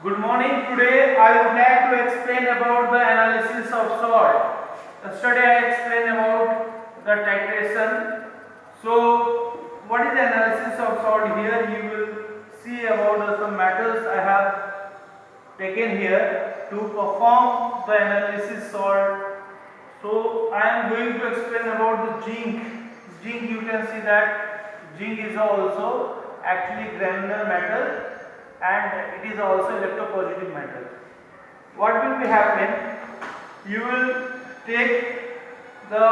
Good morning. Today I would like to explain about the analysis of salt. Yesterday I explained about the titration. So what is the analysis of salt? Here you will see about some matters I have taken here to perform the analysis salt. So I am going to explain about the zinc. Zinc, you can see that zinc is also actually granular metal and it is also electropositive metal. What will be happen? You will take the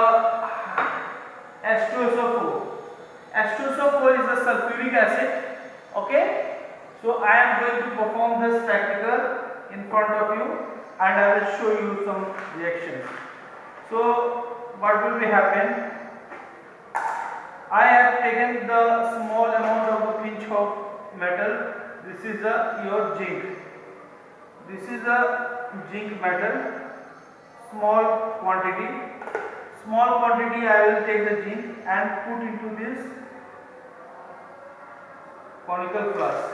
H2SO4. H2SO4 is a sulfuric acid. Okay. So I am going to perform this practical in front of you and I will show you some reactions. So what will be happen? I have taken the small amount of a pinch of metal. This is your zinc. This is a zinc metal, small quantity. Small quantity I will take the zinc and put into this conical flask.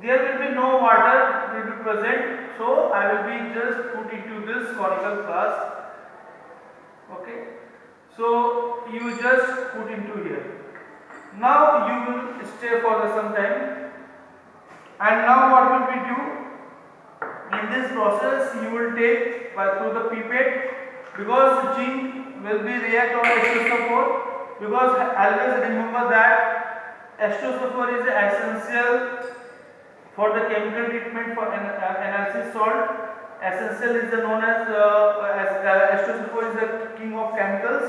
There will be no water will be present, so I will be just put into this conical flask. Okay. So you just put into here. Now you will stay for some time. And now what will we do? In this process you will take through the pipette, because zinc will be react on H2SO4, because always remember that H2SO4 is essential for the chemical treatment for analysis salt. Essential is known as H2SO4 is the king of chemicals,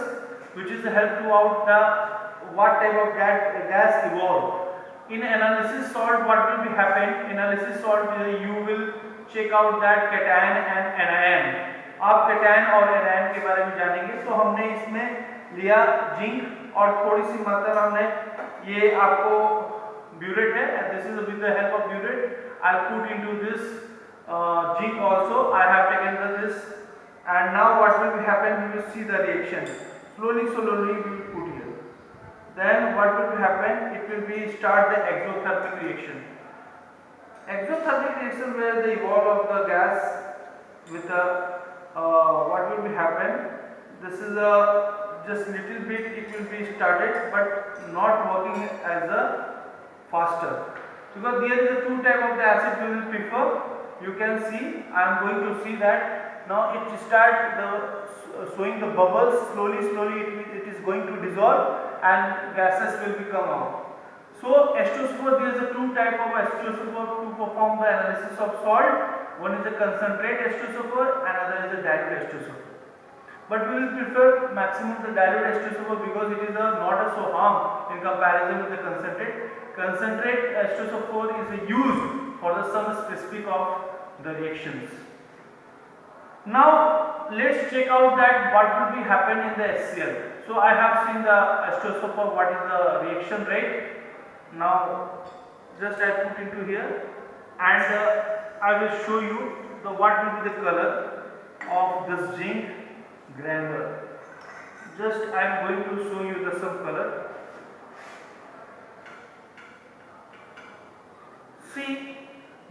which is help to out the what type of gas evolve. In analysis salt, what will be happen? Analysis salt you will check out that cation and anion. आप cation और anion के बारे में जानेंगे. तो हमने इसमें लिया जिंक और थोड़ी सी मात्रा हमने ये आपको burette है, and this is with the help of burette I put into this zinc also. I have taken this, and now what will happen? We will see the reaction. Slowly we will put here. Then what will happen? It will be start the exothermic reaction. Exothermic reaction where the evolve of the gas with the what will be happen? This is a just little bit it will be started, but not working as a faster, because there is a two type of the acid we will prefer. You can see I am going to see that now it start the showing the bubbles. Slowly it is going to dissolve and gases will be come out. So H2SO4, there is a two type of H2SO4 to perform the analysis of salt. One is a concentrate H2SO4 and other is a dilute H2SO4. But we will prefer maximum the dilute H2SO4 because it is not a so harm in comparison with the concentrate. Concentrate H2SO4 is used for the some specific of the reactions. Now let's check out that what will be happen in the HCl. So I have seen the H2SO4 what is the reaction rate. Now just I put into here and I will show you the what will be the color of this zinc granular. Just I am going to show you the some color. See,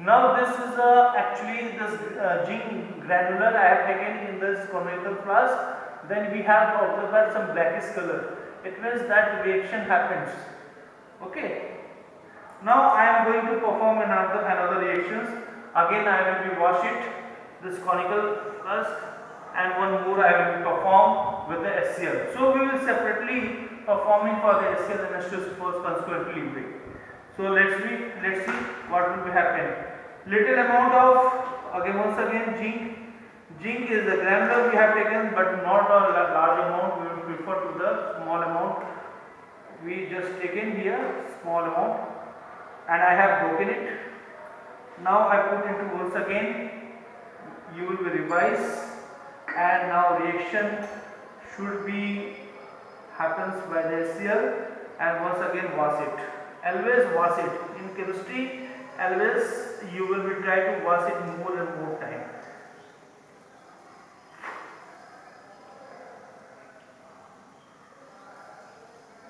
now this is actually this zinc granular I have taken in this conical flask. Then we have observed some blackish color. It means that reaction happens. Okay. Now I am going to perform another reactions. Again I will be wash it this conical flask, and one more I will perform with the HCl. So we will separately performing for the HCl and H2SO4 consequently. So let's see what will be happen. Little amount of once again zinc. Zinc is the granular we have taken, but not a large amount. We will prefer to the small amount. We just taken here small amount, and I have broken it. Now I put into once again. You will be revise, and now reaction should be happens by the HCl, and once again wash it. Always wash it. In chemistry, always you will be try to wash it more and more time.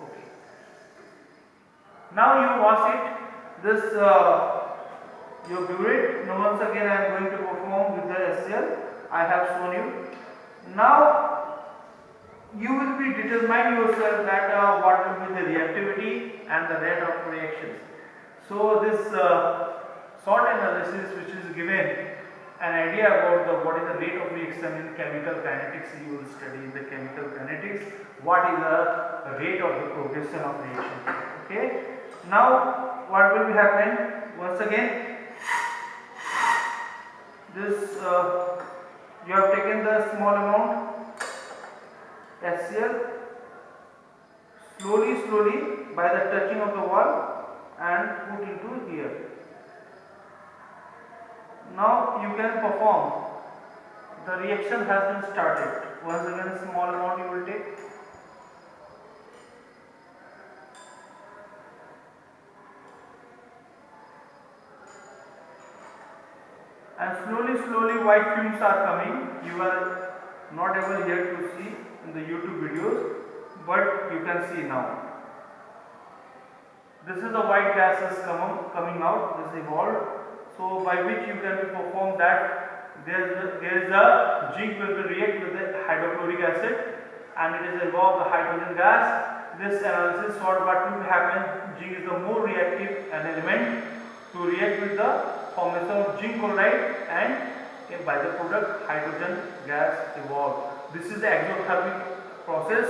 Okay. Now you wash it. This You view it. Now once again I am going to perform with the HCl. I have shown you. Now you will be determine yourself that what will be the reactivity and the rate of reactions. So this salt analysis which is given an idea about what is the rate of reaction in chemical kinetics. You will study in the chemical kinetics what is the rate of the progression of reaction. Okay. Now what will be happen? Once again, this you have taken the small amount HCl slowly by the touching of the wall and put into here. Now you can perform. The reaction has been started. Once again, a small amount you will take. And slowly white fumes are coming. You are not able here to see in the YouTube videos, but you can see now. This is the white gases coming out. This is evolved. So by which you can perform that there is a zinc will react with the hydrochloric acid and it is evolved the hydrogen gas. This analysis for what will happen, zinc is the more reactive an element to react with the formation of zinc chloride and by the product hydrogen gas evolved. This is the exothermic process,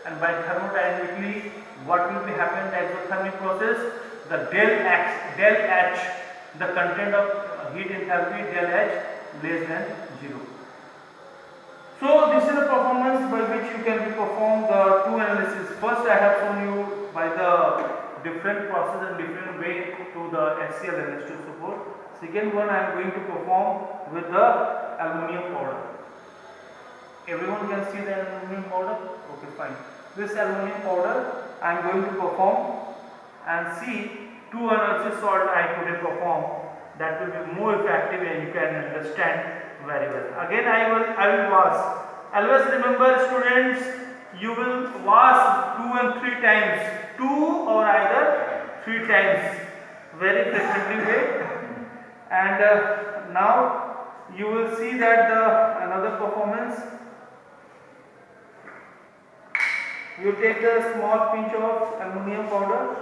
and by thermodynamically what will be happen in the exothermic process, the del H, the content of heat enthalpy del H less than 0. So this is the performance by which you can perform the two analysis. First I have shown you by the different process and different way to the HCl and H2SO4. Second one I am going to perform with the aluminum powder. Everyone can see the aluminum powder? Okay, fine. This aluminum powder I am going to perform and see two analysis salt I could perform. That will be more effective and you can understand very well. Again I will wash. Always remember students, you will wash 2 and 3 times. 2 or either 3 times. Very frequently way. And now you will see that another performance. You take the small pinch of aluminum powder,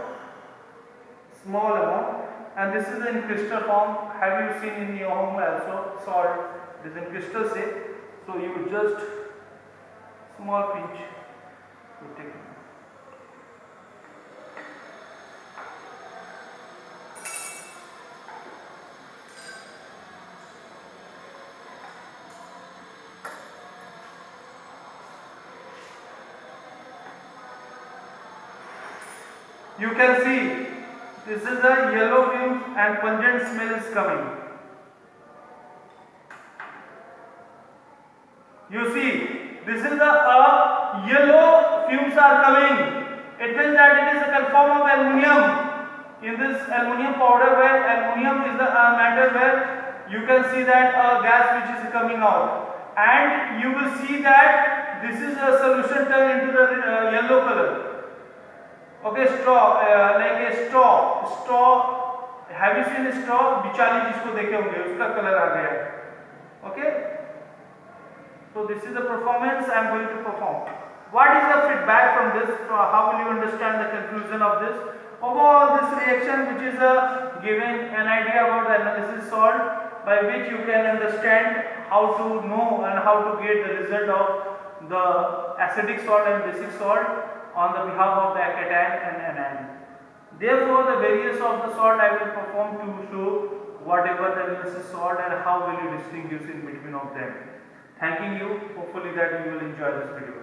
small amount, and this is in crystal form. Have you seen in your home also salt? It is in crystal shape. So you just small pinch you take it. You can see this is the yellow fumes and pungent smell is coming. You see, this is the yellow fumes are coming. It means that it is a confirm of aluminum. In this aluminum powder, where aluminum is the matter, where you can see that gas which is coming out, and you will see that this is a solution turned into the yellow color. Okay, straw, like a straw. Have you seen a straw? बिचाली जिसको देखे होंगे उसका colour आ गया. Okay. So this is the performance I am going to perform. What is the feedback from this? How will you understand the conclusion of this? Overall, this reaction which is giving an idea about the analysis salt, by which you can understand how to know and how to get the result of the acidic salt and basic salt on the behalf of the cation and anion. Therefore, the various of the salt I will perform to show whatever the analysis salt and how will you distinguish in between of them. Thanking you. Hopefully that you will enjoy this video.